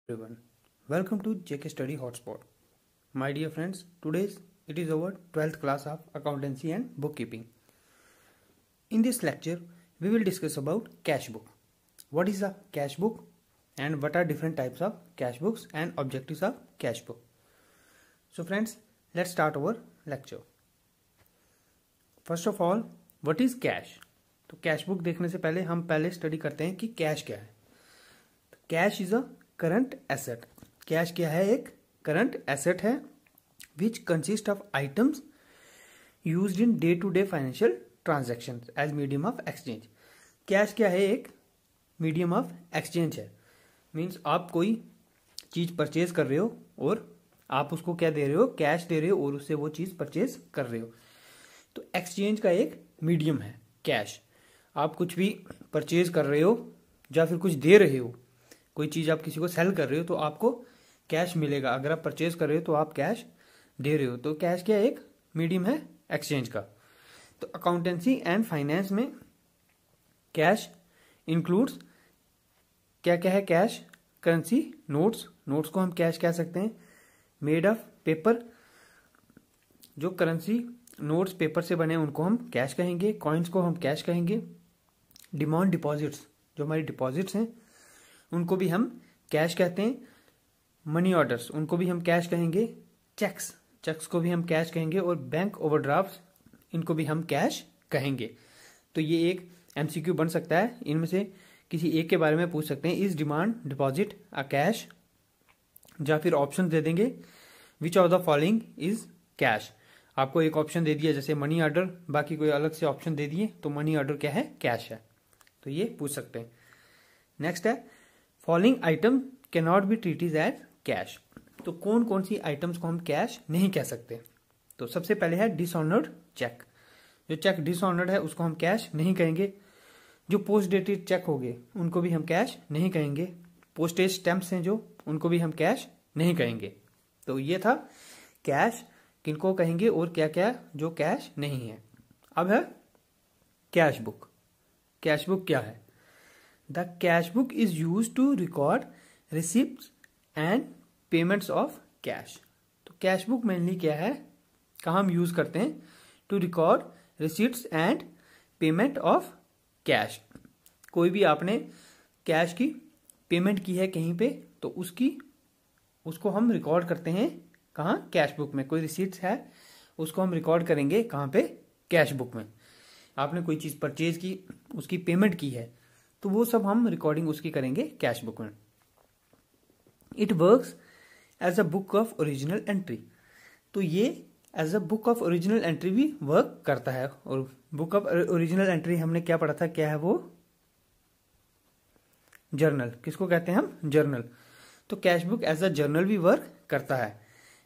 Everyone, welcome to JK Study Hotspot. My dear friends, today's it is our 12th class of accountancy and bookkeeping. In this lecture, we will discuss about cash book. What is a cash book and what are different types of cash books and objectives of cash book. So friends, let's start our lecture. First of all, what is cash? तो cash book देखने से पहले हम study करते हैं कि cash क्या है. Cash is a current asset. Cash क्या है? एक करंट एसेट है which consist of items used in day to day financial transaction as medium of exchange. Cash क्या है? एक मीडियम ऑफ एक्सचेंज है. मीन्स आप कोई चीज परचेज कर रहे हो और आप उसको क्या दे रहे हो? कैश दे रहे हो और उससे वो चीज परचेज कर रहे हो. तो एक्सचेंज का एक मीडियम है कैश. आप कुछ भी परचेज कर रहे हो या फिर कुछ दे रहे हो, कोई चीज आप किसी को सेल कर रहे हो तो आपको कैश मिलेगा. अगर आप परचेज कर रहे हो तो आप कैश दे रहे हो. तो कैश क्या एक मीडियम है एक्सचेंज का. तो अकाउंटेंसी एंड फाइनेंस में कैश इंक्लूड्स क्या क्या है? Cash currency, notes. नोट्स को हम कैश कह सकते हैं. मेड ऑफ पेपर, जो करेंसी नोट्स पेपर से बने उनको हम कैश कहेंगे. कॉइन्स को हम कैश कहेंगे. डिमांड डिपॉजिट्स, जो हमारी डिपॉजिट्स हैं उनको भी हम कैश कहते हैं. मनी ऑर्डर्स, उनको भी हम कैश कहेंगे. चेक्स, चेक्स को भी हम कैश कहेंगे. और बैंक ओवरड्राफ्ट, इनको भी हम कैश कहेंगे. तो ये एक एमसीक्यू बन सकता है. इनमें से किसी एक के बारे में पूछ सकते हैं. Is demand deposit a cash? या फिर ऑप्शन दे देंगे विच of the following is cash. आपको एक ऑप्शन दे दिया जैसे मनी ऑर्डर, बाकी कोई अलग से ऑप्शन दे दिए तो मनी ऑर्डर क्या है? कैश है. तो ये पूछ सकते हैं. नेक्स्ट है following item can not be treated as cash. तो कौन कौन सी आइटम्स को हम कैश नहीं कह सकते? तो सबसे पहले है डिसऑनर्ड चेक. जो चेक डिसऑनर्ड है उसको हम कैश नहीं कहेंगे. जो पोस्ट डेटेड चेक हो गए उनको भी हम कैश नहीं कहेंगे. पोस्टेज स्टैंप्स हैं जो, उनको भी हम कैश नहीं कहेंगे. तो ये था कैश किनको कहेंगे और क्या क्या जो कैश नहीं है. अब है कैश बुक. कैश बुक क्या है? The cash book is use to record receipts and payments of cash. तो कैश बुक मेनली क्या है, कहाँ हम यूज करते हैं? To record receipts and payment of cash. कोई भी आपने कैश की पेमेंट की है कहीं पे तो उसको हम रिकॉर्ड करते हैं कहाँ? कैश बुक में. कोई रिसीट्स है उसको हम रिकॉर्ड करेंगे कहाँ पे? कैश बुक में. आपने कोई चीज परचेज की, उसकी पेमेंट की है तो वो सब हम रिकॉर्डिंग उसकी करेंगे कैश बुक में. It works as a book of original entry. तो ये as a book of original entry भी वर्क करता है. और बुक ऑफ ओरिजिनल एंट्री हमने क्या पढ़ा था? क्या है वो? जर्नल. किसको कहते हैं हम? जर्नल. तो cash book as a journal भी वर्क करता है.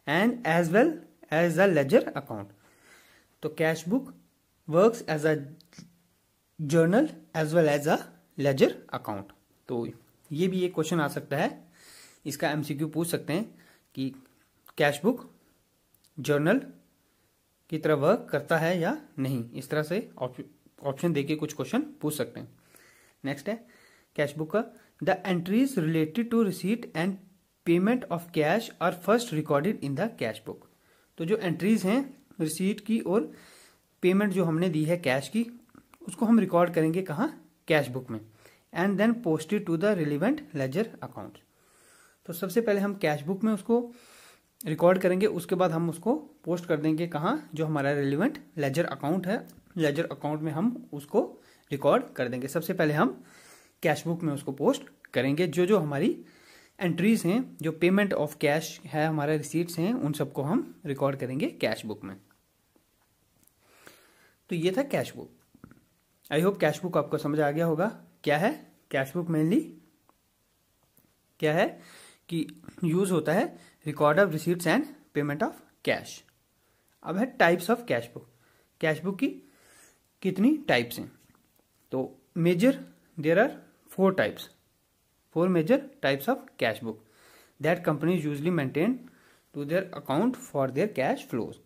And as well as a ledger account. तो cash book works as a journal as well as a ledger account. तो ये भी एक क्वेश्चन आ सकता है, इसका एमसीक्यू पूछ सकते हैं कि कैश बुक जर्नल की तरह वर्क करता है या नहीं. इस तरह से ऑप्शन देके कुछ क्वेश्चन पूछ सकते हैं. नेक्स्ट है कैश बुक का the entries related to receipt and payment of cash are first recorded in the cash book. तो जो एंट्रीज हैं रिसीट की और पेमेंट जो हमने दी है कैश की, उसको हम रिकॉर्ड करेंगे कहाँ? कैश बुक में. And then posted to the relevant ledger account. तो सबसे पहले हम कैश बुक में उसको रिकॉर्ड करेंगे, उसके बाद हम उसको पोस्ट कर देंगे कहाँ? जो हमारा रिलेवेंट लेजर अकाउंट है, लेजर अकाउंट में हम उसको रिकॉर्ड कर देंगे. सबसे पहले हम कैश बुक में उसको पोस्ट करेंगे. जो जो हमारी एंट्रीज हैं, जो पेमेंट ऑफ कैश है, हमारे रिसीट्स हैं, उन सबको हम रिकॉर्ड करेंगे कैश बुक में. तो ये था cash book. I hope cash book आपको समझ आ गया होगा. क्या है कैश बुक? मेनली क्या है कि यूज होता है record of receipts and payment of cash. अब है types of cash book. Cash book की कितनी टाइप्स हैं? तो major there are 4 types. 4 major types of cash book that companies usually maintain to their account for their cash flows.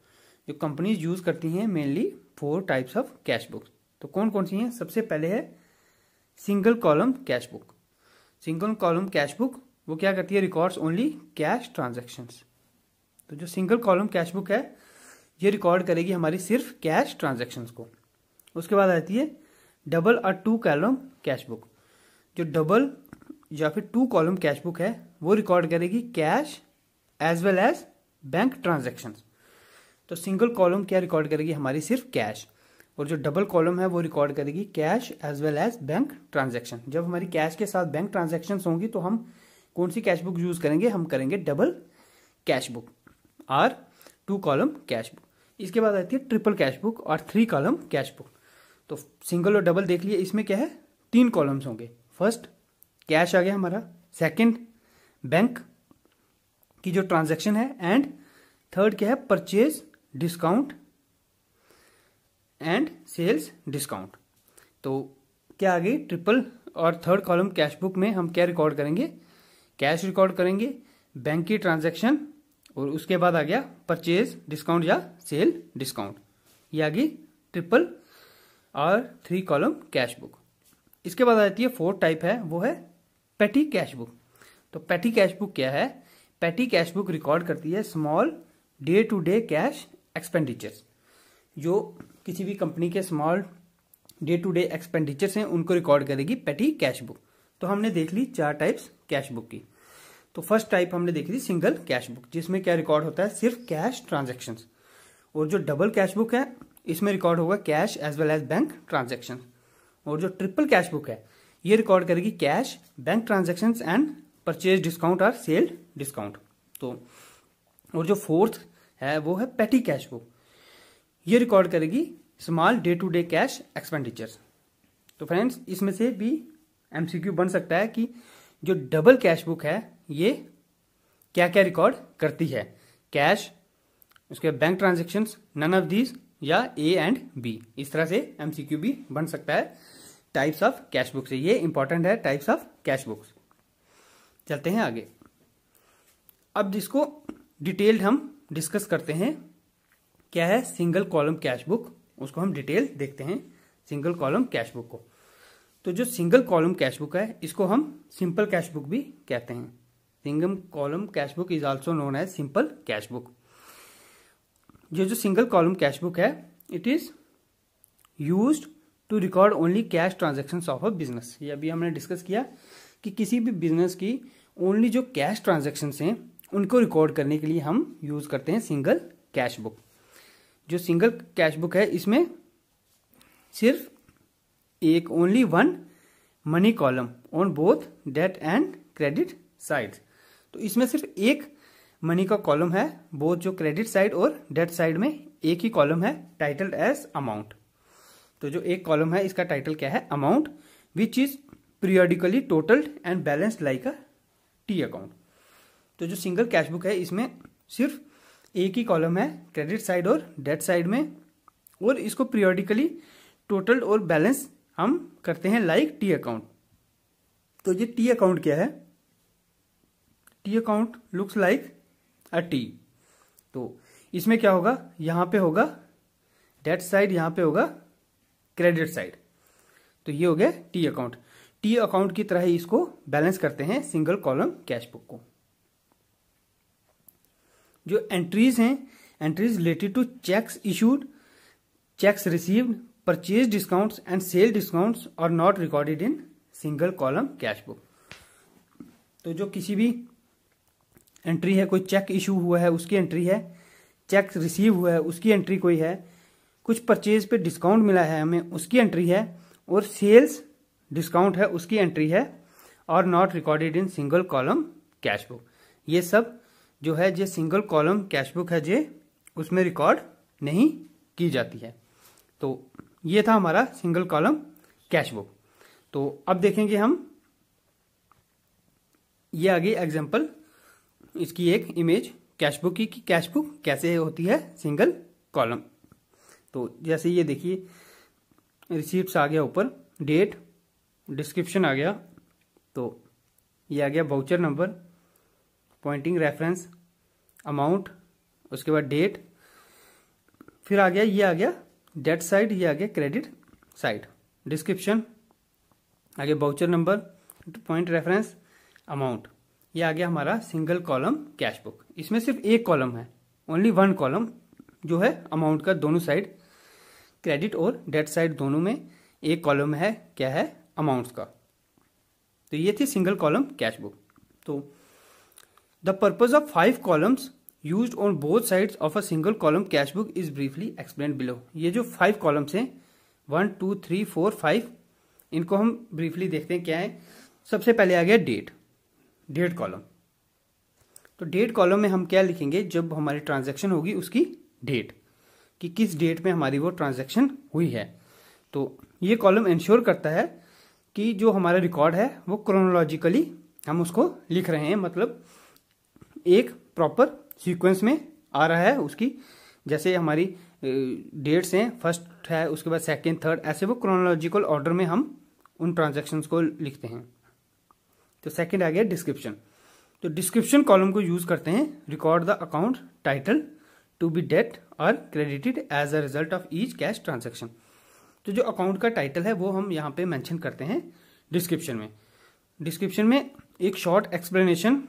जो companies use करती हैं mainly 4 types of cash book. तो कौन कौन सी हैं? सबसे पहले है single column cash book. Single column cash book वो क्या करती है, रिकॉर्ड्स ओनली कैश ट्रांजैक्शंस। तो जो सिंगल कॉलम कैश बुक है ये रिकॉर्ड करेगी हमारी सिर्फ कैश ट्रांजैक्शंस को। उसके बाद आती है डबल और टू कॉलम कैश बुक। जो डबल या फिर टू कॉलम कैश बुक है वो रिकॉर्ड करेगी cash as well as bank transactions. तो सिंगल कॉलम क्या रिकॉर्ड करेगी हमारी, सिर्फ कैश, और जो डबल कॉलम है वो रिकॉर्ड करेगी cash as well as bank transaction. जब हमारी कैश के साथ बैंक ट्रांजैक्शन होंगी तो हम कौन सी कैश बुक यूज करेंगे, हम करेंगे डबल कैश बुक और टू कॉलम कैश बुक। इसके बाद आती है ट्रिपल कैश बुक और थ्री कॉलम कैश बुक। तो सिंगल और डबल देख लिए, इसमें क्या है, तीन कॉलम्स होंगे। फर्स्ट कैश आ गया हमारा, सेकंड बैंक की जो ट्रांजैक्शन है, एंड थर्ड क्या है, purchase discount and sales discount. तो क्या आ गई, ट्रिपल और थर्ड कॉलम कैश बुक में हम क्या रिकॉर्ड करेंगे, कैश रिकॉर्ड करेंगे, बैंक की ट्रांजैक्शन, और उसके बाद आ गया परचेज डिस्काउंट या सेल डिस्काउंट। ये आ गई ट्रिपल और थ्री कॉलम कैश बुक। इसके बाद आती है फोर्थ टाइप है, वो है पेटी कैश बुक। तो पेटी कैश बुक क्या है, पेटी कैश बुक रिकॉर्ड करती है small day to day cash expenditures. जो किसी भी कंपनी के small day to day expenditures हैं उनको रिकॉर्ड करेगी पेटी कैश बुक। तो हमने देख ली चार टाइप्स कैश बुक की। तो फर्स्ट टाइप हमने देखी थी सिंगल कैश बुक, जिसमें क्या रिकॉर्ड होता है, सिर्फ कैश ट्रांजैक्शंस। और जो डबल कैश बुक है इसमें रिकॉर्ड होगा cash as well as bank transaction. और जो ट्रिपल कैश बुक है ये रिकॉर्ड करेगी cash, bank transactions and purchase discount और सेल डिस्काउंट। तो और जो फोर्थ है वो है पेटी कैश बुक, ये रिकॉर्ड करेगी small day to day cash expenditures. तो फ्रेंड्स इसमें से भी एमसीक्यू बन सकता है कि जो डबल कैश बुक है ये क्या क्या रिकॉर्ड करती है, कैश, उसके bank transactions, none of these, या ए एंड बी। इस तरह से एमसीक्यू भी बन सकता है टाइप्स ऑफ कैश बुक से। ये इंपॉर्टेंट है टाइप्स ऑफ कैश बुक्स। चलते हैं आगे। अब जिसको डिटेल्ड हम डिस्कस करते हैं, क्या है सिंगल कॉलम कैश बुक, उसको हम डिटेल देखते हैं सिंगल कॉलम कैश बुक को। तो जो सिंगल कॉलम कैश बुक है इसको हम सिंपल कैश बुक भी कहते हैं। Single column cash book is also known as simple cash book. जो सिंगल कॉलम कैश बुक है it is used to record only cash transactions of a business. ये अभी हमने डिस्कस किया कि किसी भी बिजनेस की ओनली जो कैश ट्रांजैक्शंस हैं उनको रिकॉर्ड करने के लिए हम यूज करते हैं सिंगल कैश बुक। जो सिंगल कैश बुक है इसमें सिर्फ एक only one money column on both डेट एंड क्रेडिट साइड। तो इसमें सिर्फ एक मनी का कॉलम है, बोथ जो क्रेडिट साइड और डेट साइड में एक ही कॉलम है, टाइटल्ड एज अमाउंट। तो जो एक कॉलम है इसका टाइटल क्या है, amount, which is periodically टोटल्ड and balanced like a T account. तो जो सिंगल कैश बुक है इसमें सिर्फ एक ही कॉलम है क्रेडिट साइड और डेट साइड में, और इसको पीरियडिकली टोटल्ड और बैलेंस हम करते हैं लाइक टी अकाउंट। तो ये टी अकाउंट क्या है, टी अकाउंट लुक्स लाइक अ टी। तो इसमें क्या होगा, यहां पे होगा डेट साइड, यहां पे होगा क्रेडिट साइड। तो ये हो गया टी अकाउंट। टी अकाउंट की तरह ही इसको बैलेंस करते हैं सिंगल कॉलम कैश बुक को। जो एंट्रीज हैं, entries related to cheques issued, cheques received, purchase discounts and sale discounts are not recorded in single column cash book. तो जो किसी भी एंट्री है, कोई चेक इशू हुआ है उसकी एंट्री है, चेक रिसीव हुआ है उसकी एंट्री कोई है, कुछ परचेज पे डिस्काउंट मिला है हमें उसकी एंट्री है, और सेल्स डिस्काउंट है उसकी एंट्री है, और not recorded in single column cash book. ये सब जो है जो सिंगल कॉलम कैश बुक है जे उसमें रिकॉर्ड नहीं की जाती है। तो ये था हमारा सिंगल कॉलम कैश बुक। तो अब देखेंगे हम, ये आ गई एग्जांपल, इसकी एक इमेज कैश बुक की, कैश बुक कैसे होती है सिंगल कॉलम। तो जैसे ये देखिए रिसीप्ट्स आ गया ऊपर, डेट, डिस्क्रिप्शन आ गया, तो ये आ गया voucher number, pointing reference, amount, उसके बाद डेट, फिर आ गया ये आ गया डेट साइड, ये आ गया क्रेडिट साइड, डिस्क्रिप्शन, आगे voucher number, point reference, amount, ये आ गया हमारा सिंगल कॉलम कैश बुक। इसमें सिर्फ एक कॉलम है, ओनली वन कॉलम जो है अमाउंट का, दोनों साइड क्रेडिट और डेट साइड दोनों में एक कॉलम है, क्या है, अमाउंट्स का। तो ये थी सिंगल कॉलम कैश बुक। तो the purpose of 5 columns used on both sides of a single column cash book is briefly explained below. ये जो 5 कॉलम्स हैं 1 2 3 4 5, इनको हम ब्रीफली देखते हैं क्या है। सबसे पहले आ गया डेट कॉलम। तो डेट कॉलम में हम क्या लिखेंगे, जब हमारी ट्रांजैक्शन होगी उसकी डेट, कि किस डेट में हमारी वो ट्रांजैक्शन हुई है। तो ये कॉलम इंश्योर करता है कि जो हमारा रिकॉर्ड है वो क्रोनोलॉजिकली हम उसको लिख रहे हैं, मतलब एक प्रॉपर सीक्वेंस में आ रहा है उसकी। जैसे हमारी डेट्स हैं, फर्स्ट है, उसके बाद सेकंड, थर्ड, ऐसे वो क्रोनोलॉजिकल ऑर्डर में हम उन ट्रांजैक्शंस को लिखते हैं। तो सेकंड आ गया डिस्क्रिप्शन। तो डिस्क्रिप्शन कॉलम को यूज करते हैं record the account title to be डेट और credited as a result of each cash transaction. तो जो अकाउंट का टाइटल है वो हम यहाँ पे मेंशन करते हैं डिस्क्रिप्शन में। डिस्क्रिप्शन में एक शॉर्ट एक्सप्लेनेशन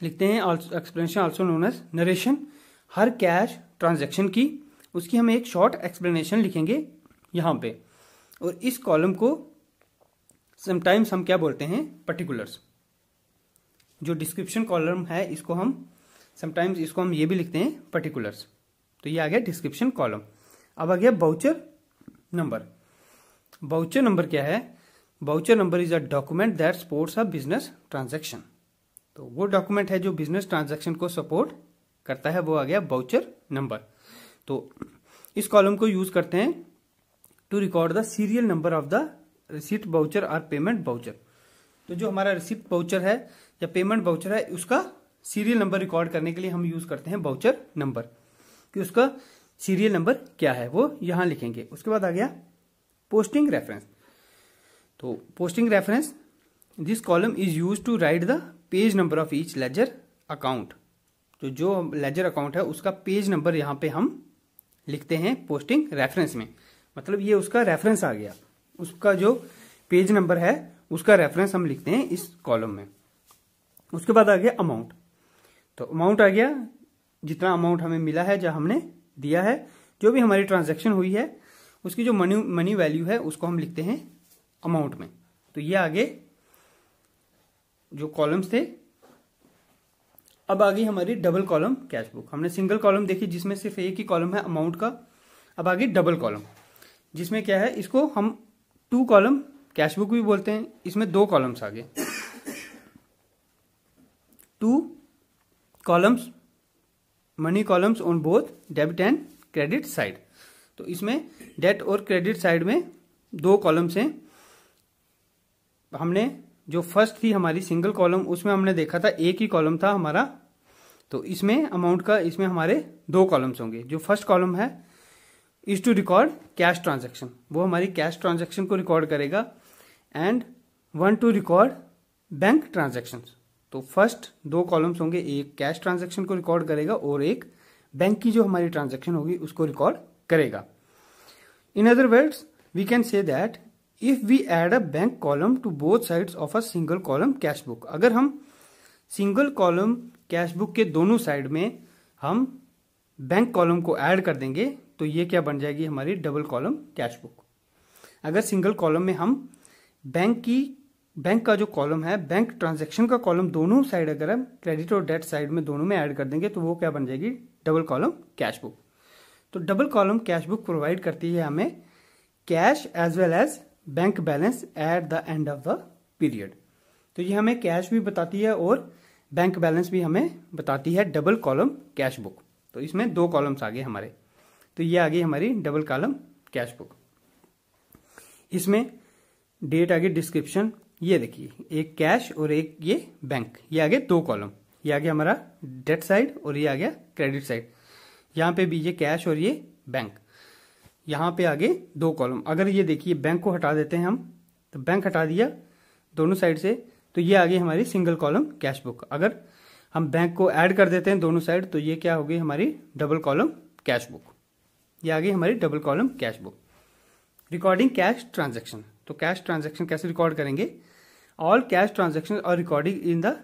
लिखते हैं, explanation also known as narration. हर कैश ट्रांजैक्शन की उसकी हम एक शॉर्ट एक्सप्लेनेशन लिखेंगे यहाँ पे। और इस कॉलम को समटाइम्स हम क्या बोलते हैं, पर्टिकुलर्स। जो डिस्क्रिप्शन कॉलम है इसको हम समटाइम्स इसको हम ये भी लिखते हैं पर्टिकुलर्स। तो ये आ गया डिस्क्रिप्शन कॉलम। अब आ गया बाउचर नंबर। बाउचर नंबर क्या है? Voucher number is a document that supports a business transaction. तो वो डॉक्यूमेंट है जो बिजनेस ट्रांजैक्शन को सपोर्ट करता है, वो आ गया बाउचर नंबर। तो इस कॉलम को यूज करते हैं to record the serial number of the receipt voucher और पेमेंट बाउचर। तो जो हमारा रिसीट बाउचर है या पेमेंट बाउचर है उसका सीरियल नंबर रिकॉर्ड करने के लिए हम यूज करते हैं बाउचर नंबर, कि उसका सीरियल नंबर क्या है वो यहां लिखेंगे। उसके बाद आ गया पोस्टिंग रेफरेंस। तो posting reference, this column is use to write the page number of each ledger account. तो जो लेजर अकाउंट है उसका पेज नंबर यहां पे हम लिखते हैं पोस्टिंग रेफरेंस में, मतलब ये उसका रेफरेंस आ गया, उसका जो पेज नंबर है उसका रेफरेंस हम लिखते हैं इस कॉलम में। उसके बाद आ गया अमाउंट। तो अमाउंट आ गया जितना अमाउंट हमें मिला है, जो हमने दिया है, जो भी हमारी ट्रांजैक्शन हुई है उसकी जो मनी वैल्यू है उसको हम लिखते हैं अमाउंट में। तो ये आगे जो कॉलम्स थे। अब आ गई हमारी डबल कॉलम कैश बुक। हमने सिंगल कॉलम देखी जिसमें सिर्फ एक ही कॉलम है अमाउंट का। अब आ गई डबल कॉलम, जिसमें क्या है, इसको हम 2 कॉलम कैश बुक भी बोलते हैं। इसमें 2 कॉलम्स आ गए, 2 columns money columns on both debit and credit side. तो इसमें डेट और क्रेडिट साइड में 2 कॉलम्स हैं। हमने जो फर्स्ट थी हमारी सिंगल कॉलम, उसमें हमने देखा था एक ही कॉलम था हमारा। तो इसमें अमाउंट का, इसमें हमारे 2 कॉलम्स होंगे। जो फर्स्ट कॉलम है is to record cash transaction, वो हमारी कैश ट्रांजैक्शन को रिकॉर्ड करेगा। And 1 to record bank transaction. तो फर्स्ट 2 कॉलम्स होंगे, एक कैश ट्रांजैक्शन को रिकॉर्ड करेगा और एक बैंक की जो हमारी ट्रांजैक्शन होगी उसको रिकॉर्ड करेगा। In other words we can say that if we add a bank column to both sides of a single column cash book, अगर हम सिंगल कॉलम कैश बुक के दोनों साइड में हम बैंक कॉलम को ऐड कर देंगे तो ये क्या बन जाएगी, हमारी डबल कॉलम कैश बुक। अगर सिंगल कॉलम में हम बैंक का जो कॉलम है, बैंक ट्रांजैक्शन का कॉलम, दोनों साइड अगर हम क्रेडिट और डेट साइड में दोनों में ऐड कर देंगे तो वो क्या बन जाएगी, डबल कॉलम कैश बुक। तो double column cash book provide करती है हमें cash as well as bank balance at the end of the period. तो ये हमें कैश भी बताती है और बैंक बैलेंस भी हमें बताती है डबल कॉलम कैश बुक। तो इसमें 2 कॉलम्स आ गए हमारे। तो ये आ गई हमारी डबल कॉलम कैश बुक। इसमें डेट आ गई, डिस्क्रिप्शन, ये देखिए एक कैश और एक ये बैंक, ये आ गए 2 कॉलम। ये आ गया हमारा डेट साइड और ये आ गया क्रेडिट साइड। यहाँ पे भी ये कैश और ये बैंक, यहाँ पे आगे 2 कॉलम। अगर ये देखिए बैंक को हटा देते हैं हम, तो बैंक हटा दिया दोनों साइड से, तो ये आ गई हमारी सिंगल कॉलम कैश बुक। अगर हम बैंक को ऐड कर देते हैं दोनों साइड तो ये क्या हो गई, हमारी डबल कॉलम कैश बुक। ये आ गई हमारी double column cash book. Recording cash transaction. तो कैश ट्रांजैक्शन कैसे रिकॉर्ड करेंगे, all cash transaction are recording in the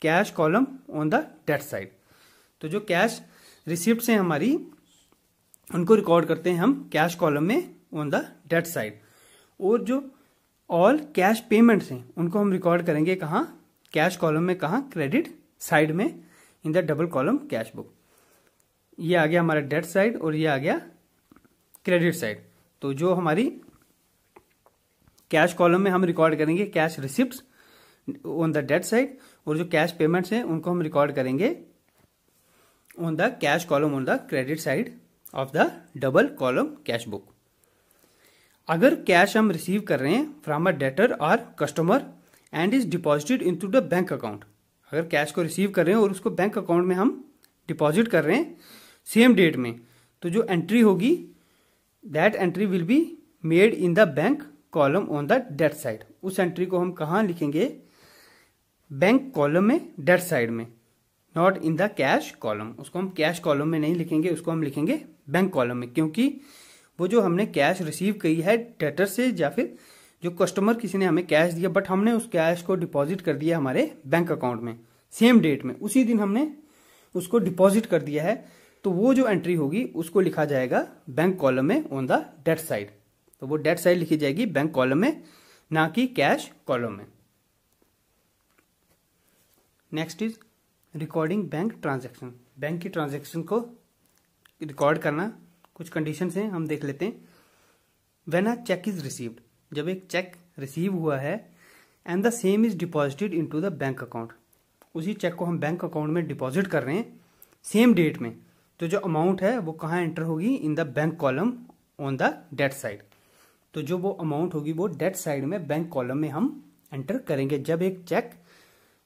cash column on the डेट साइड। तो जो कैश रिसिप्ट हैं हमारी, उनको रिकॉर्ड करते हैं हम कैश कॉलम में ऑन द डेट साइड। और जो ऑल कैश पेमेंट्स हैं उनको हम रिकॉर्ड करेंगे कहाँ, कैश कॉलम में, कहाँ, क्रेडिट साइड में, in the double column cash book. ये आ गया हमारा डेट साइड और ये आ गया क्रेडिट साइड। तो जो हमारी कैश कॉलम में हम रिकॉर्ड करेंगे कैश रिसिप्ट्स ऑन द डेट साइड, और जो कैश पेमेंट्स हैं उनको हम रिकॉर्ड करेंगे on the cash column on the credit side of the double column cash book. अगर कैश हम रिसीव कर रहे हैं फ्रॉम अ डेटर और customer and is deposited into the bank account, अगर कैश को रिसीव कर रहे हैं और उसको बैंक अकाउंट में हम डिपॉजिट कर रहे हैं सेम डेट में, तो जो एंट्री होगी that entry will be made in the bank column on the डेट साइड। उस एंट्री को हम कहाँ लिखेंगे, बैंक कॉलम में, डेट साइड में, not in the cash column. उसको हम कैश कॉलम में नहीं लिखेंगे, उसको हम लिखेंगे बैंक कॉलम में, क्योंकि वो जो हमने कैश रिसीव की है डेटर से या फिर जो कस्टमर किसी ने हमें कैश दिया, बट हमने उस कैश को डिपॉजिट कर दिया हमारे बैंक अकाउंट में सेम डेट में, उसी दिन हमने उसको डिपॉजिट कर दिया है, तो वो जो एंट्री होगी उसको लिखा जाएगा बैंक कॉलम में ऑन द डेट साइड। तो वो डेट साइड लिखी जाएगी बैंक कॉलम में, ना कि कैश कॉलम में। Next is recording bank transaction. Bank की ट्रांजैक्शन को रिकॉर्ड करना, कुछ कंडीशंस हैं, हम देख लेते हैं। When a cheque is received, जब एक चेक रिसीव हुआ है, and the same is deposited into the bank account, उसी चेक को हम बैंक अकाउंट में डिपॉजिट कर रहे हैं सेम डेट में, तो जो अमाउंट है वो कहाँ एंटर होगी, in the bank column on the डेट साइड। तो जो वो अमाउंट होगी वो डेट साइड में बैंक कॉलम में हम एंटर करेंगे। जब एक चेक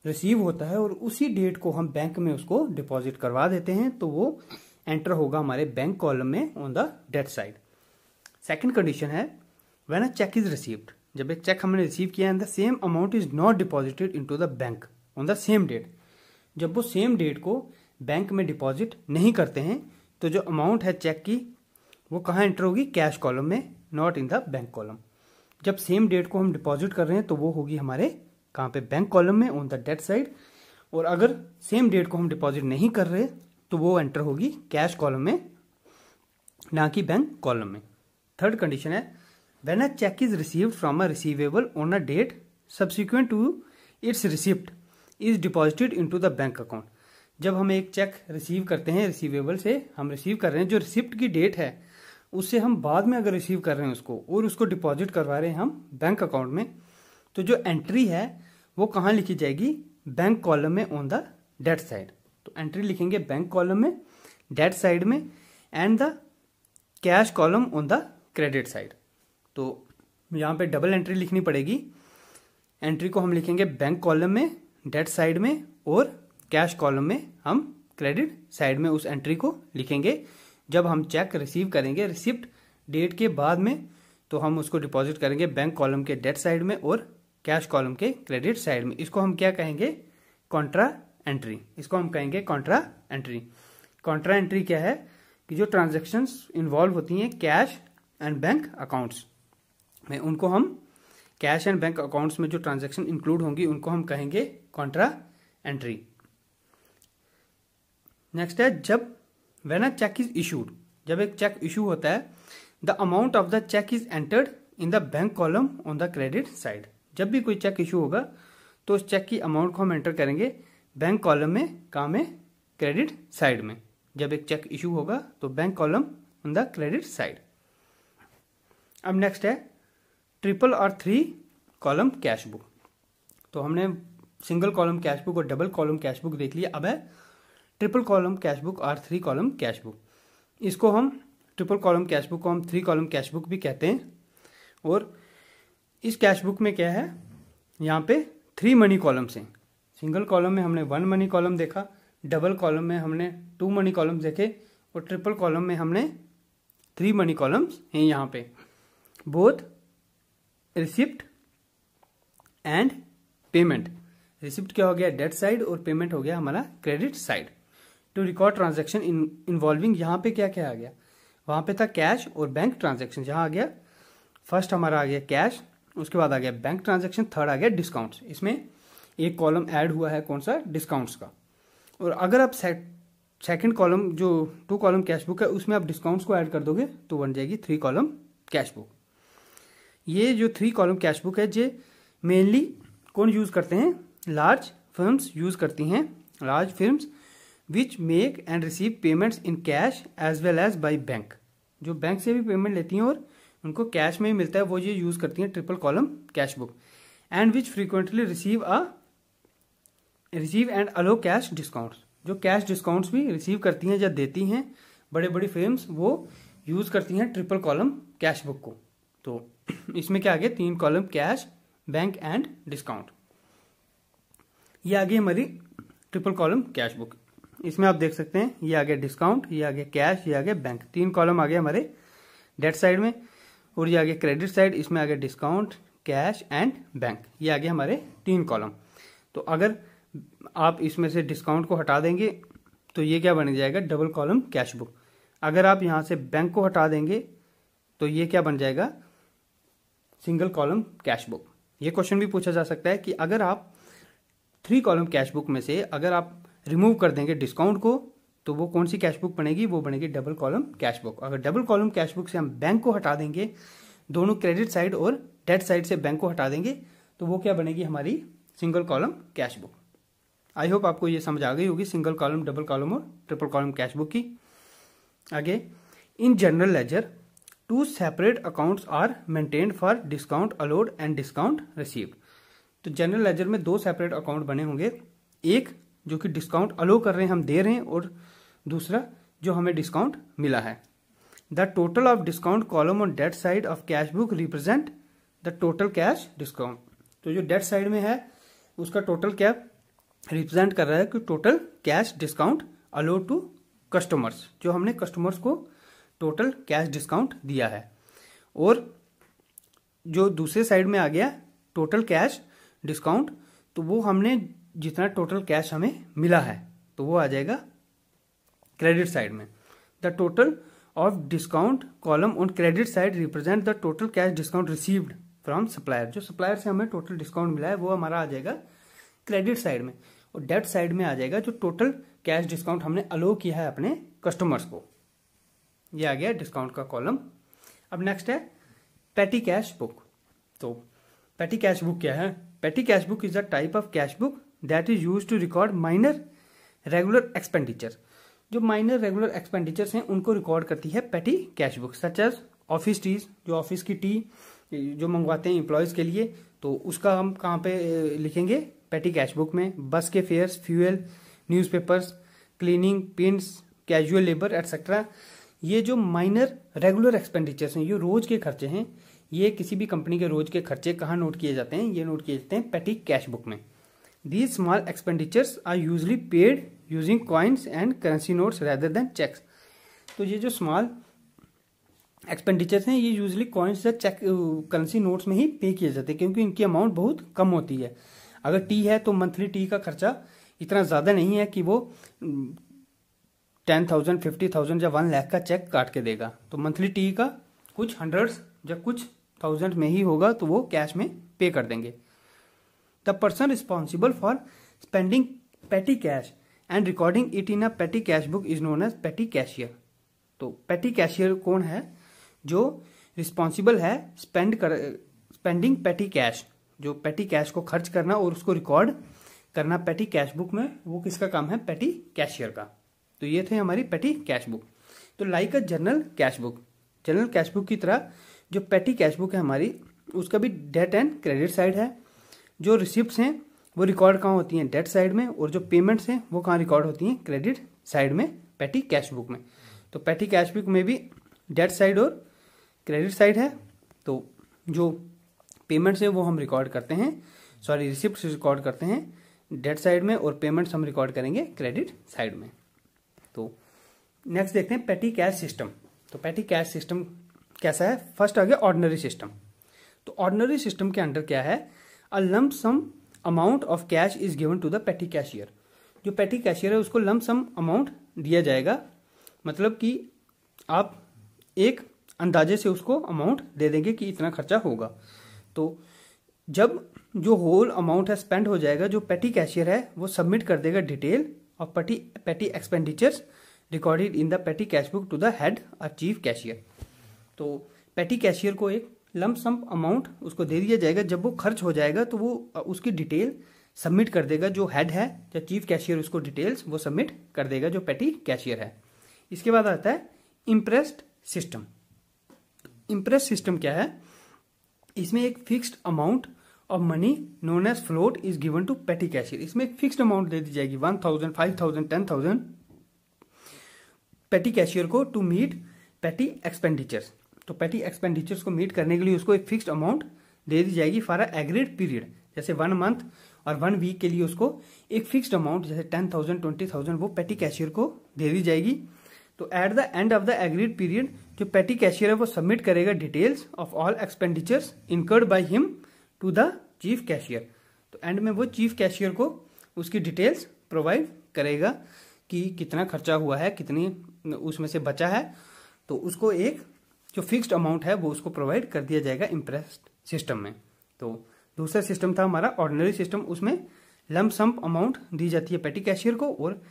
रिसीव होता है और उसी डेट को हम बैंक में उसको डिपॉजिट करवा देते हैं, तो वो एंटर होगा हमारे बैंक कॉलम में ऑन द डेट साइड। सेकंड कंडीशन है when a cheque is received, जब एक चेक हमने रिसीव किया and the same amount is not deposited into the bank on the same date, जब वो सेम डेट को बैंक में डिपॉजिट नहीं करते हैं, तो जो अमाउंट है चेक की वो कहाँ एंटर होगी, कैश कॉलम में, not in the bank column. जब सेम डेट को हम डिपॉजिट कर रहे हैं तो वो होगी हमारे कहाँ पे, बैंक कॉलम में ऑन द डेट साइड। और अगर सेम डेट को हम डिपॉजिट नहीं कर रहे तो वो एंटर होगी कैश कॉलम में, ना कि बैंक कॉलम में। थर्ड कंडीशन है when a cheque is received from a receivable on a date subsequent to its receipt is deposited into the bank account. जब हम एक चेक रिसीव करते हैं, रिसीवेबल से हम रिसीव कर रहे हैं, जो रिसिप्ट की डेट है उससे हम बाद में अगर रिसीव कर रहे हैं उसको और उसको डिपॉजिट करवा रहे हैं हम बैंक अकाउंट में, तो जो एंट्री है वो कहाँ लिखी जाएगी, बैंक कॉलम में ऑन द डेट साइड। तो एंट्री लिखेंगे बैंक कॉलम में, डेट साइड में, and the cash column on the credit side. तो यहाँ पे डबल एंट्री लिखनी पड़ेगी। एंट्री को हम लिखेंगे बैंक कॉलम में, डेट साइड में, और कैश कॉलम में हम क्रेडिट साइड में उस एंट्री को लिखेंगे। जब हम चेक रिसीव करेंगे रिसिप्ट डेट के बाद में, तो हम उसको डिपॉजिट करेंगे बैंक कॉलम के डेट साइड में और कैश कॉलम के क्रेडिट साइड में। इसको हम क्या कहेंगे, कॉन्ट्रा एंट्री। इसको हम कहेंगे कॉन्ट्रा एंट्री। कॉन्ट्रा एंट्री क्या है कि जो ट्रांजैक्शंस इन्वॉल्व होती हैं कैश एंड बैंक अकाउंट्स में, उनको हम कैश एंड बैंक अकाउंट्स में जो ट्रांजैक्शन इंक्लूड होंगी उनको हम कहेंगे कॉन्ट्रा एंट्री। नेक्स्ट है जब when a cheque is issued, जब एक चेक इशू होता है, the amount of the cheque is entered in the bank column on the credit side. जब भी कोई चेक इशू होगा तो उस चेक की अमाउंट को हम एंटर करेंगे बैंक कॉलम में, कहाँ में, क्रेडिट साइड में। जब एक चेक इशू होगा तो bank column on the credit side. अब नेक्स्ट है ट्रिपल और 3 कॉलम कैश बुक। तो हमने सिंगल कॉलम कैश बुक और डबल कॉलम कैश बुक देख लिया। अब है ट्रिपल कॉलम कैश बुक और 3 कॉलम कैश बुक। इसको हम ट्रिपल कॉलम कैश बुक को हम 3 कॉलम कैश बुक भी कहते हैं। और इस कैश बुक में क्या है, यहाँ पे 3 मनी कॉलम्स हैं। सिंगल कॉलम में हमने 1 मनी कॉलम देखा, डबल कॉलम में हमने 2 मनी कॉलम्स देखे, और ट्रिपल कॉलम में हमने 3 मनी कॉलम्स हैं। यहाँ पे both receipt and payment. Receipt क्या हो गया, डेट साइड, और पेमेंट हो गया हमारा credit side. To record transaction involving, यहाँ पे क्या क्या आ गया, वहाँ पे था कैश और बैंक ट्रांजैक्शन। यहाँ आ गया फर्स्ट हमारा आ गया कैश, उसके बाद आ गया बैंक ट्रांजैक्शन, थर्ड आ गया डिस्काउंट्स। इसमें एक कॉलम ऐड हुआ है कौन सा, डिस्काउंट्स का। और अगर आप सेकंड कॉलम जो 2 कॉलम कैश बुक है उसमें आप डिस्काउंट्स को ऐड कर दोगे तो बन जाएगी 3 कॉलम कैश बुक। ये जो 3 कॉलम कैश बुक है ये मेनली कौन यूज करते हैं, लार्ज फर्म्स यूज करती हैं, large firms which make and receive payments in cash as well as by bank. जो बैंक से भी पेमेंट लेती हैं और उनको कैश में ही मिलता है वो ये यूज करती हैं triple column cash book. And which frequently receive and allow cash discounts. जो कैश डिस्काउंट्स भी रिसीव करती हैं या देती हैं बड़े बड़ी फर्म्स वो यूज करती हैं ट्रिपल कॉलम कैश बुक को। तो इसमें क्या आ गया, 3 column cash, bank and discount. ये आ गई हमारी ट्रिपल कॉलम कैश बुक। इसमें आप देख सकते हैं ये आ गया डिस्काउंट, ये आ गया कैश, ये आ गया बैंक। 3 कॉलम आ गया हमारे डेट साइड में और ये आ गया क्रेडिट साइड, इसमें आ गया डिस्काउंट, कैश एंड बैंक। ये आ गया हमारे 3 कॉलम। तो अगर आप इसमें से डिस्काउंट को हटा देंगे तो ये क्या बन जाएगा, डबल कॉलम कैश बुक। अगर आप यहां से बैंक को हटा देंगे तो ये क्या बन जाएगा, सिंगल कॉलम कैश बुक। ये क्वेश्चन भी पूछा जा सकता है कि अगर आप 3 कॉलम कैश बुक में से अगर आप रिमूव कर देंगे डिस्काउंट को तो वो कौन सी कैश बुक बनेगी, वो बनेगी डबल कॉलम कैश बुक। अगर डबल कॉलम कैश बुक से हम बैंक को हटा देंगे, दोनों क्रेडिट साइड और डेट साइड से बैंक को हटा देंगे तो वो क्या बनेगी, हमारी single column cash book. I hope आपको ये समझ आ गई होगी सिंगल कॉलम, डबल कॉलम और ट्रिपल कॉलम कैश बुक की। आगे, in general ledger 2 separate accounts are maintained for discount allowed and discount received. तो जनरल लेजर में 2 सेपरेट अकाउंट बने होंगे, एक जो कि डिस्काउंट अलो कर रहे हैं, हम दे रहे हैं, और दूसरा जो हमें डिस्काउंट मिला है। The total of discount column on डेट side of cash book represent the total cash discount. तो जो डेट साइड में है उसका टोटल क्या रिप्रेजेंट कर रहा है कि total cash discount allow to customers, जो हमने कस्टमर्स को टोटल कैश डिस्काउंट दिया है। और जो दूसरे साइड में आ गया टोटल कैश डिस्काउंट, तो वो हमने जितना टोटल कैश हमें मिला है तो वो आ जाएगा क्रेडिट साइड में। The total of discount column on credit side represent the total cash discount received from supplier. जो सप्लायर से हमें टोटल डिस्काउंट मिला है वो हमारा आ जाएगा क्रेडिट साइड में, और डेट साइड में आ जाएगा जो टोटल कैश डिस्काउंट हमने अलो किया है अपने कस्टमर्स को। ये आ गया डिस्काउंट का कॉलम। अब नेक्स्ट है पेटी कैश बुक। तो पेटी कैश बुक क्या है? Petty cash book is a type of cash book that is used to record minor regular expenditure. जो माइनर रेगुलर एक्सपेंडिचर्स हैं उनको रिकॉर्ड करती है petty cash book, such as office teas, जो ऑफिस की tea जो मंगवाते हैं एम्प्लॉयज के लिए, तो उसका हम कहाँ पे लिखेंगे? पेटी कैश बुक में। बस के fares, fuel, newspapers, cleaning, pins, casual labour etcetera. ये जो माइनर रेगुलर एक्सपेंडिचर्स हैं, ये रोज के खर्चे हैं, ये किसी भी कंपनी के रोज के खर्चे कहाँ नोट किए जाते हैं? ये नोट किए जाते हैं पेटी कैश बुक में। These small expenditures are usually paid using coins and currency notes rather than checks। तो ये जो स्मॉल एक्सपेंडिचर्स हैं ये यूजली कॉइन्स या चेक करेंसी नोट्स में ही पे किए जाते हैं, क्योंकि इनकी अमाउंट बहुत कम होती है। अगर टी है तो मंथली टी का खर्चा इतना ज़्यादा नहीं है कि वो 10,000, 50,000 या 1 लाख का चेक काट के देगा। तो मंथली टी का कुछ हंड्रेड्स या कुछ थाउजेंड में ही होगा, तो वो कैश में पे कर देंगे। The person responsible for spending petty cash and recording it in a petty cash book is known as petty cashier। तो petty cashier कौन है? जो रिस्पॉन्सिबल है स्पेंडिंग पेटी कैश, जो पेटी कैश को खर्च करना और उसको रिकॉर्ड करना पेटी कैश बुक में, वो किसका काम है? पेटी कैशियर का। तो ये थे हमारी पेटी कैश बुक। तो लाइक अ journal cash book, journal cash book की तरह जो पेटी कैश बुक है हमारी, उसका भी डेट एंड क्रेडिट साइड है। जो रिसिप्ट्स हैं वो रिकॉर्ड कहाँ होती हैं? डेट साइड में, और जो पेमेंट्स हैं वो कहाँ रिकॉर्ड होती हैं? क्रेडिट साइड में, पेटी कैश बुक में। तो पेटी कैश बुक में भी डेट साइड और क्रेडिट साइड है। तो जो पेमेंट्स हैं वो हम रिकॉर्ड करते हैं, सॉरी रिसिप्ट्स रिकॉर्ड करते हैं डेट साइड में, और पेमेंट्स हम रिकॉर्ड करेंगे क्रेडिट साइड में। तो नेक्स्ट देखते हैं पेटी कैश सिस्टम। तो पेटी कैश सिस्टम कैसा है? फर्स्ट आ गया ऑर्डिनरी सिस्टम। तो ऑर्डिनरी सिस्टम के अंडर क्या है? A lump sum amount of cash is given to the petty cashier. जो पेटी कैशियर है उसको लम्प सम अमाउंट दिया जाएगा, मतलब कि आप एक अंदाजे से उसको अमाउंट दे देंगे कि इतना खर्चा होगा। तो जब जो होल अमाउंट है स्पेंड हो जाएगा, जो पेटी कैशियर है वो सबमिट कर देगा detail of petty expenditures recorded in the petty cash book to the head और चीफ कैशियर। तो पेटी कैशियर को एक लंप सम अमाउंट उसको दे दिया जाएगा, जब वो खर्च हो जाएगा तो वो उसकी डिटेल सबमिट कर देगा, जो हेड है या चीफ कैशियर उसको डिटेल्स वो सबमिट कर देगा, जो पेटी कैशियर है। इसके बाद आता है इम्प्रेस्ड सिस्टम। इम्प्रेस सिस्टम क्या है? इसमें एक fixed amount of money known as float is given to petty cashier. इसमें एक फिक्स्ड अमाउंट दे दी जाएगी 1000, 5000, 10,000 पेटी कैशियर को टू मीट पेटी एक्सपेंडिचर्स। तो पेटी एक्सपेंडिचर्स को मीट करने के लिए उसको एक फिक्स्ड अमाउंट दे दी जाएगी फॉर अ एग्रीड पीरियड, जैसे 1 मंथ और 1 वीक के लिए उसको एक फिक्स्ड अमाउंट जैसे 10,000, 20,000 वो पेटी कैशियर को दे दी जाएगी। तो at the end of the agreed period जो पेटी कैशियर है वो सबमिट करेगा details of all expenditures incurred by him to the chief cashier. तो एंड में वो चीफ कैशियर को उसकी डिटेल्स प्रोवाइड करेगा कि कितना खर्चा हुआ है, कितनी उसमें से बचा है, तो उसको एक जो फिक्स्ड अमाउंट है वो उसको प्रोवाइड कर दिया जाएगा इम्प्रेस्ड सिस्टम में। तो दूसरा सिस्टम था हमारा ऑर्डिनरी सिस्टम, उसमें लंप सम अमाउंट दी जाती है पेटी कैशियर को और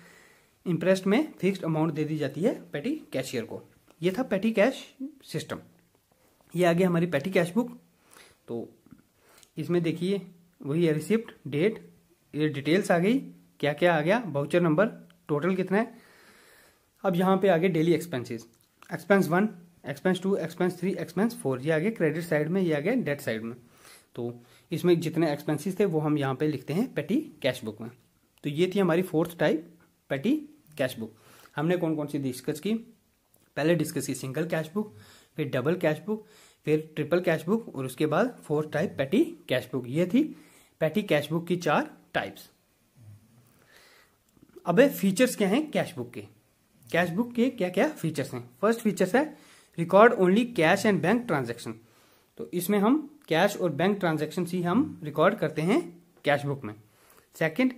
इम्प्रेस्ड में फिक्स्ड अमाउंट दे दी जाती है पेटी कैशियर को। ये था पेटी कैश सिस्टम। ये आ गया हमारी पेटी कैश बुक। तो इसमें देखिए वही है रिसिप्ट, डेट, ये डिटेल्स आ गई, क्या क्या आ गया, वाउचर नंबर, टोटल कितना है। अब यहाँ पे आ गए daily expenses, expense 1, expense 2, expense 3, expense 4, ये आ गए क्रेडिट साइड में, ये आ गए डेट साइड में। तो इसमें जितने एक्सपेंसेस थे वो हम यहाँ पे लिखते हैं पेटी कैश बुक में। तो ये थी हमारी 4th टाइप पेटी कैश बुक। हमने कौन कौन सी डिस्कस की? पहले डिस्कस की सिंगल कैश बुक, फिर डबल कैश बुक, फिर ट्रिपल कैश बुक और उसके बाद 4th टाइप पेटी कैश बुक। ये थी पेटी कैश बुक की 4 टाइप्स। अब फीचर्स क्या हैं कैश बुक के? कैश बुक के क्या क्या फीचर्स हैं? फर्स्ट फीचर्स है record only cash and bank transaction. तो इसमें हम कैश और बैंक ट्रांजैक्शन ही हम रिकॉर्ड करते हैं कैश बुक में। Second,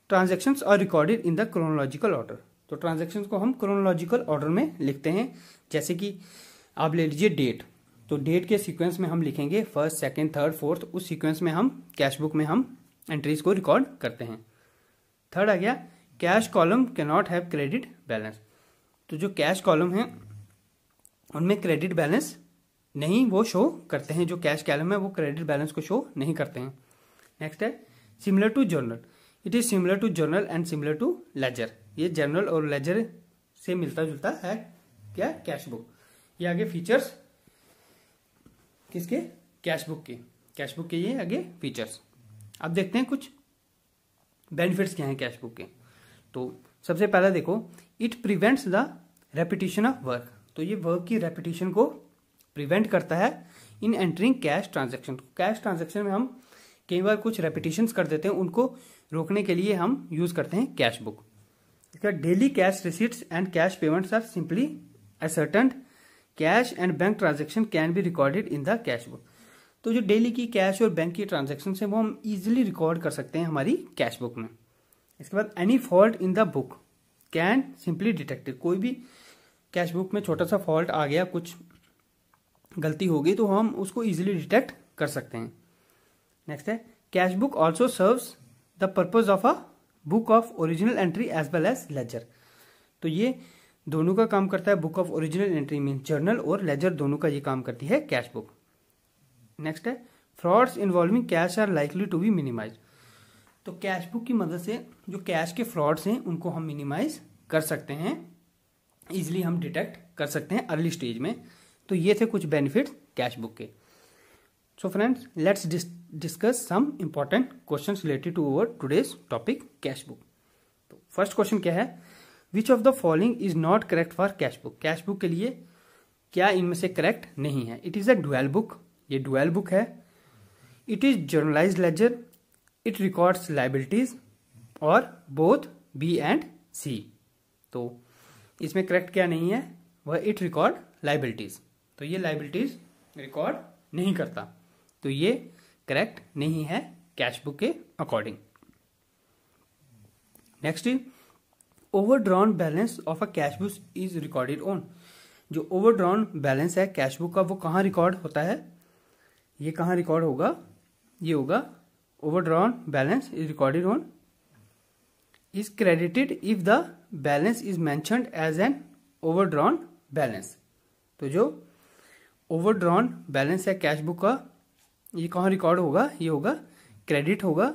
transactions are recorded in the chronological order. तो ट्रांजैक्शंस को हम क्रोनोलॉजिकल ऑर्डर में लिखते हैं। जैसे कि आप ले लीजिए डेट, तो डेट के सीक्वेंस में हम लिखेंगे 1st, 2nd, 3rd, 4th, उस सीक्वेंस में हम कैश बुक में हम एंट्रीज को रिकॉर्ड करते हैं। थर्ड आ गया cash column can not have credit balance. तो जो कैश कॉलम है उनमें क्रेडिट बैलेंस नहीं वो शो करते हैं, जो कैश कॉलम है वो क्रेडिट बैलेंस को शो नहीं करते हैं। नेक्स्ट है similar to journal, it is similar to journal and similar to ledger. ये जर्नल और लेजर से मिलता जुलता है क्या कैश बुक। ये आगे फीचर्स किसके? कैश बुक के। कैश बुक के ये आगे फीचर्स। अब देखते हैं कुछ बेनिफिट्स क्या हैं कैश बुक के। तो सबसे पहला देखो, it prevents the repetition of work. तो ये वर्क की रेपिटेशन को प्रिवेंट करता है in entering cash transaction. Cash transaction में हम कई बार कुछ रेपिटेशंस कर देते हैं, उनको रोकने के लिए हम यूज करते हैं कैश बुक। इसका daily cash receipts and cash payments are simply ascertained, cash and bank transaction can be recorded in the cash book. तो जो डेली की कैश और बैंक की ट्रांजैक्शन है वो हम इजिली रिकॉर्ड कर सकते हैं हमारी कैश बुक में। इसके बाद any fault in the book can simply detected. कोई भी कैश बुक में छोटा सा फॉल्ट आ गया, कुछ गलती हो गई, तो हम उसको इजिली डिटेक्ट कर सकते हैं। नेक्स्ट है cash book also serves the purpose of a book of original entry as well as ledger. तो ये दोनों का काम करता है। Book of original entry mean journal और लेजर दोनों का ये काम करती है कैश बुक। नेक्स्ट है frauds involving cash are likely to be minimize. तो कैश बुक की मदद से जो कैश के फ्रॉड्स हैं उनको हम मिनिमाइज कर सकते हैं, इजिली हम डिटेक्ट कर सकते हैं अर्ली स्टेज में। तो ये थे कुछ बेनिफिट्स कैश बुक के। So friends, let's discuss some important questions related to our today's topic cash book. तो फर्स्ट क्वेश्चन क्या है, which of the following is not correct for cash book. Cash book के लिए क्या इनमें से correct नहीं है? It is a dual book, ये डुअल बुक है। It is journalized ledger, it records liabilities, और बोथ बी एंड सी। तो इसमें करेक्ट क्या नहीं है? वह इट रिकॉर्ड लाइबिलिटीज। तो ये लाइबिलिटीज रिकॉर्ड नहीं करता, तो ये करेक्ट नहीं है कैश बुक के according. Next is overdrawn balance of a cash book is recorded on. जो ओवरड्रॉन बैलेंस है कैश बुक का वो कहाँ रिकॉर्ड होता है? ये कहाँ रिकॉर्ड होगा? ये होगा overdrawn balance is recorded on is credited if the balance is mentioned as an overdrawn balance। तो जो overdrawn balance है कैश बुक का, ये कहाँ रिकॉर्ड होगा? ये होगा क्रेडिट होगा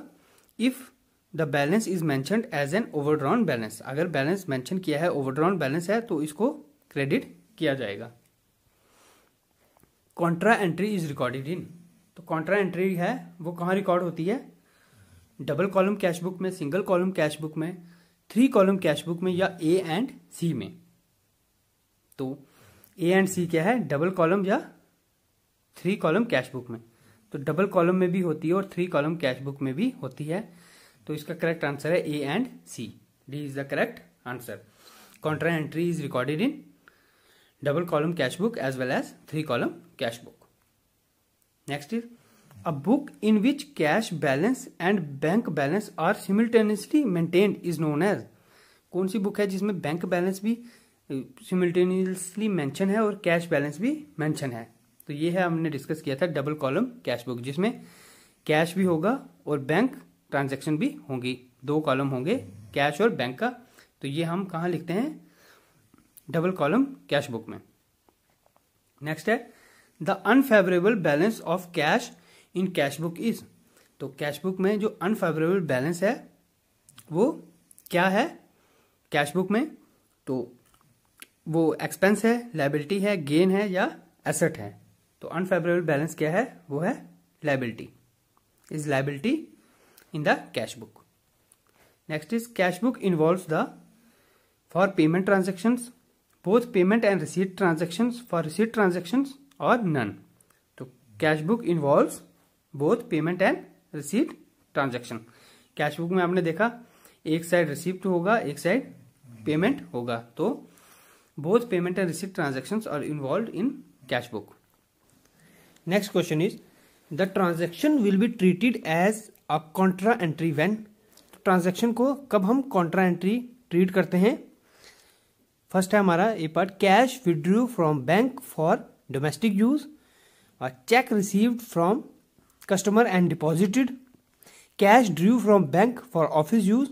if the balance is mentioned as an overdrawn balance. अगर बैलेंस मेंशन किया है, ओवरड्रॉन बैलेंस है, तो इसको क्रेडिट किया जाएगा। कॉन्ट्रा एंट्री इज रिकॉर्डेड इन, तो कॉन्ट्रा एंट्री है वो कहाँ रिकॉर्ड होती है? डबल कॉलम कैश बुक में, सिंगल कॉलम कैश बुक में, 3 कॉलम कैश बुक में, या ए एंड सी में। तो ए एंड सी क्या है? डबल कॉलम या 3 कॉलम कैश बुक में। तो डबल कॉलम में भी होती है और 3 कॉलम कैश बुक में भी होती है। तो इसका करेक्ट आंसर है A and C, D is the correct answer. Contra entry is recorded in double column cash book as well as 3 column cash book. Next is a book in which cash balance and bank balance are simultaneously maintained is known as. कौन सी book है जिसमें bank balance भी simultaneously mention है और cash balance भी mention है? तो ये है, हमने डिस्कस किया था, डबल कॉलम कैश बुक, जिसमें कैश भी होगा और बैंक ट्रांजैक्शन भी होंगी। 2 कॉलम होंगे कैश और बैंक का। तो ये हम कहाँ लिखते हैं? डबल कॉलम कैश बुक में। नेक्स्ट है the unfavourable balance of cash in cash book is. तो कैश बुक में जो अनफेवरेबल बैलेंस है वो क्या है कैश बुक में? तो वो एक्सपेंस है, लायबिलिटी है, गेन है, या एसेट है? तो अनफेवरेबल बैलेंस क्या है? वो है liability, is liability in the cash book. Next is cash book involves the for payment transactions, both payment and receipt transactions, for receipt transactions और नन। तो cash book involves both payment and receipt transaction. Cash book में आपने देखा एक side receipt होगा, एक side payment होगा। तो both payment and receipt transactions are involved in cash book. Next question is the transaction will be treated as a contra entry when. Transaction को कब हम कॉन्ट्रा एंट्री ट्रीट करते हैं? First है हमारा A part, cash withdrew from bank for domestic use, और cheque received from customer and deposited, cash drew from bank for office use,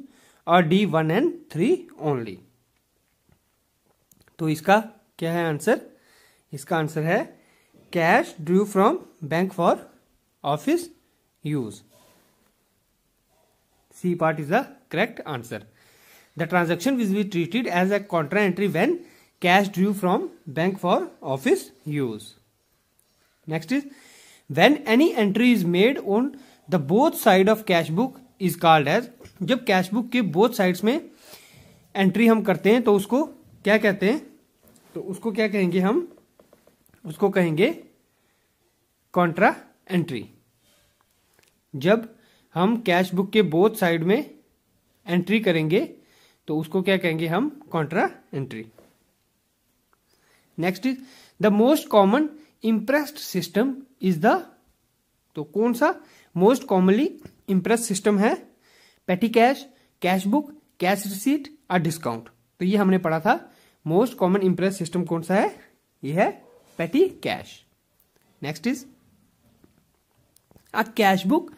और D 1 and 3 only. तो इसका क्या है आंसर? इसका आंसर है cash drew from bank for office use. C part is the correct answer. The transaction will be treated as a contra entry when cash drew from bank for office use. Next is when any entry is made on the both side of cash book is called as. जब cash book के both sides में entry हम करते हैं तो उसको क्या कहते हैं? तो उसको क्या कहेंगे हम? उसको कहेंगे कॉन्ट्रा एंट्री। जब हम कैश बुक के बोथ साइड में एंट्री करेंगे तो उसको क्या कहेंगे हम? Contra entry. Next is the most common impressed system is the. तो कौन सा मोस्ट कॉमनली इम्प्रेस्ड सिस्टम है? Petty cash, cash book, cash receipt और डिस्काउंट। तो ये हमने पढ़ा था। मोस्ट कॉमन इम्प्रेस सिस्टम कौन सा है? ये है petty cash. Next is a cash book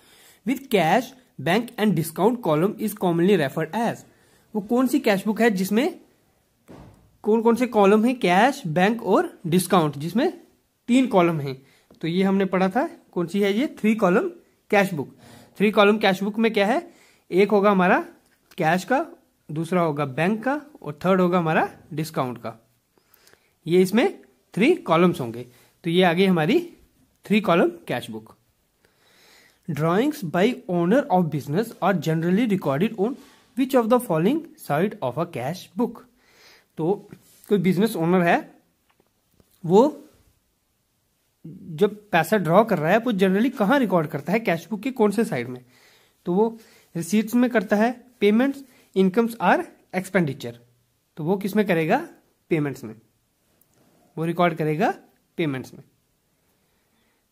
with cash, bank and discount column is commonly referred as. वो कौन सी कैश बुक है जिसमें कौन कौन से कॉलम है? कैश, बैंक और डिस्काउंट, जिसमें 3 कॉलम है। तो ये हमने पढ़ा था। कौन सी है ये? 3 column cash book. 3 column cash book में क्या है? एक होगा हमारा कैश का, दूसरा होगा बैंक का, और थर्ड होगा हमारा डिस्काउंट का। ये इसमें 3 कॉलम्स होंगे। तो ये आ गई हमारी 3 column cash book. Drawings by owner of business are generally recorded on which of the following side of a cash book. तो कोई बिजनेस ओनर है, वो जब पैसा ड्रॉ कर रहा है वो जनरली कहाँ रिकॉर्ड करता है? कैश बुक के कौन से साइड में? तो वो रिसीट्स में करता है, पेमेंट्स, इनकम्स आर एक्सपेंडिचर। तो वो किस में करेगा? पेमेंट्स में। वो रिकॉर्ड करेगा पेमेंट्स में।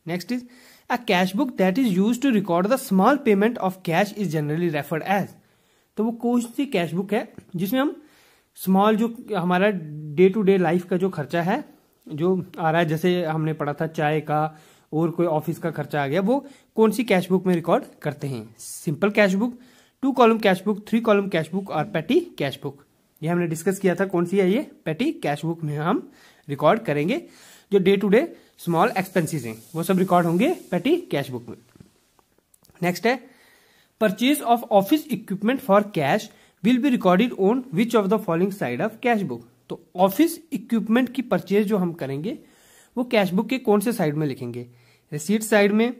Next is a cash book that is used to record the small payment of cash is generally referred as. तो वो कौन सी कैश बुक है जिसमें हम स्मॉल, जो हमारा डे टू डे लाइफ का जो खर्चा है जो आ रहा है, जैसे हमने पढ़ा था चाय का और कोई ऑफिस का खर्चा आ गया, वो कौन सी कैश बुक में रिकॉर्ड करते हैं? Simple cash book, 2 column cash book, 3 column cash book और पेटी कैश बुक। ये हमने डिस्कस किया था, कौन सी है ये? पेटी कैश बुक में हम रिकॉर्ड करेंगे। जो day to day small expenses हैं वो सब रिकॉर्ड होंगे पेटी कैश बुक में। नेक्स्ट है purchase of office equipment for cash will be recorded on which of the following side of cash book. तो ऑफिस इक्विपमेंट की परचेज जो हम करेंगे वो कैश बुक के कौन से साइड में लिखेंगे? रिसीट साइड में,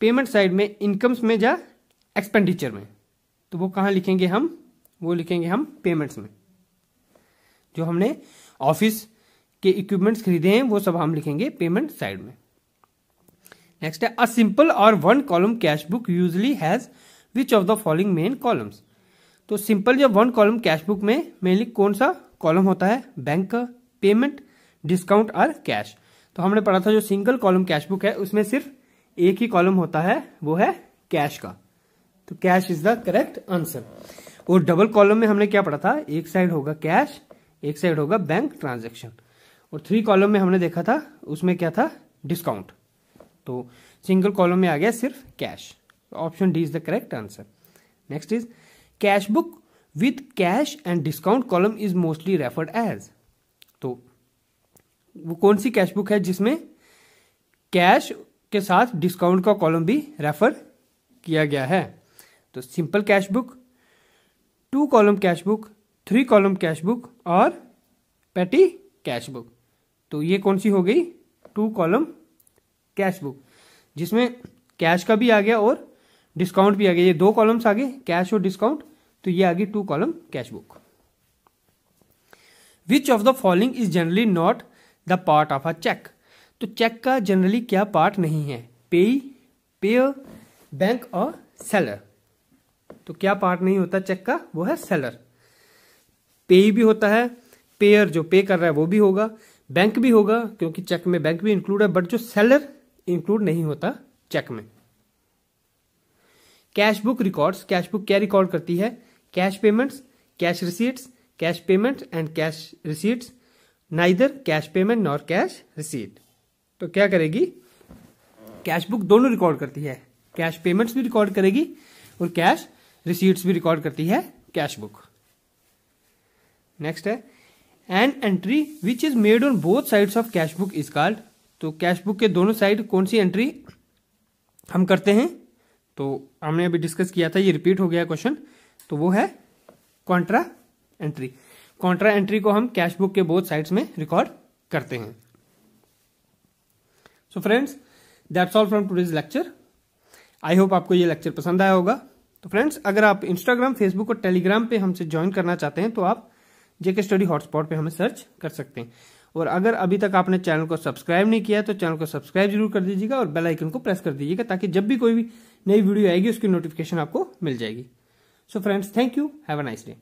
पेमेंट साइड में, इनकम्स में या एक्सपेंडिचर में? तो वो कहां लिखेंगे हम? वो लिखेंगे हम पेमेंट्स में। जो हमने ऑफिस के इक्विपमेंट्स खरीदे हैं वो सब हम लिखेंगे पेमेंट साइड में। नेक्स्ट है अ सिंपल और 1 column cash book usually has which of the following main columns. तो सिंपल या 1 कॉलम कैश बुक में मेनली कौन सा कॉलम होता है? बैंक का, पेमेंट, डिस्काउंट और कैश। तो हमने पढ़ा था जो सिंगल कॉलम कैश बुक है उसमें सिर्फ एक ही कॉलम होता है, वो है कैश का। तो cash is the correct answer. और डबल कॉलम में हमने क्या पढ़ा था? एक साइड होगा कैश, एक साइड होगा बैंक ट्रांजैक्शन। और 3 कॉलम में हमने देखा था उसमें क्या था? डिस्काउंट। तो सिंगल कॉलम में आ गया सिर्फ cash. Option D is the correct answer. Next is cash book with cash and discount column is mostly referred as. तो वो कौन सी कैश बुक है जिसमें कैश के साथ डिस्काउंट का कॉलम भी रेफर किया गया है? तो simple cash book, 2 column cash book, 3 column cash book और पेटी कैश बुक। तो ये कौन सी हो गई? 2 कॉलम कैश बुक, जिसमें कैश का भी आ गया और डिस्काउंट भी आ गया। ये 2 कॉलम्स आ गए, कैश और डिस्काउंट, तो ये आ गई 2 column cash book. Which of the following is generally not the part of a cheque. तो चेक का जनरली क्या पार्ट नहीं है? पेई, पेयर, बैंक और सेलर। तो क्या पार्ट नहीं होता चेक का? वो है सेलर। पेई भी होता है, पेयर जो पे कर रहा है वो भी होगा, बैंक भी होगा क्योंकि चेक में बैंक भी इंक्लूड है, बट जो सेलर इंक्लूड नहीं होता चेक में। Cash book records, cash book क्या रिकॉर्ड करती है? Cash payments, cash receipts, cash payment and cash receipts, neither cash payment nor cash receipt. तो क्या करेगी? कैश बुक दोनों रिकॉर्ड करती है, कैश पेमेंट्स भी रिकॉर्ड करेगी और कैश रिसीट्स भी रिकॉर्ड करती है कैश बुक। नेक्स्ट है an entry which is made on both sides of cash book is called. तो कैश बुक के दोनों साइड कौन सी एंट्री हम करते हैं? तो हमने अभी डिस्कस किया था, ये रिपीट हो गया क्वेश्चन, तो वो है कॉन्ट्रा एंट्री। कॉन्ट्रा एंट्री को हम कैश बुक के बोथ साइड्स में रिकॉर्ड करते हैं। So friends, that's all from today's lecture. I hope आपको ये लेक्चर पसंद आया होगा। तो फ्रेंड्स, अगर आप इंस्टाग्राम, फेसबुक और टेलीग्राम पे हमसे ज्वाइन करना चाहते हैं तो आप जेके स्टडी हॉटस्पॉट पे हमें सर्च कर सकते हैं। और अगर अभी तक आपने चैनल को सब्सक्राइब नहीं किया तो चैनल को सब्सक्राइब जरूर कर दीजिएगा और बेल आइकन को प्रेस कर दीजिएगा ताकि जब भी कोई भी नई वीडियो आएगी उसकी नोटिफिकेशन आपको मिल जाएगी। So friends, thank you, have a nice day.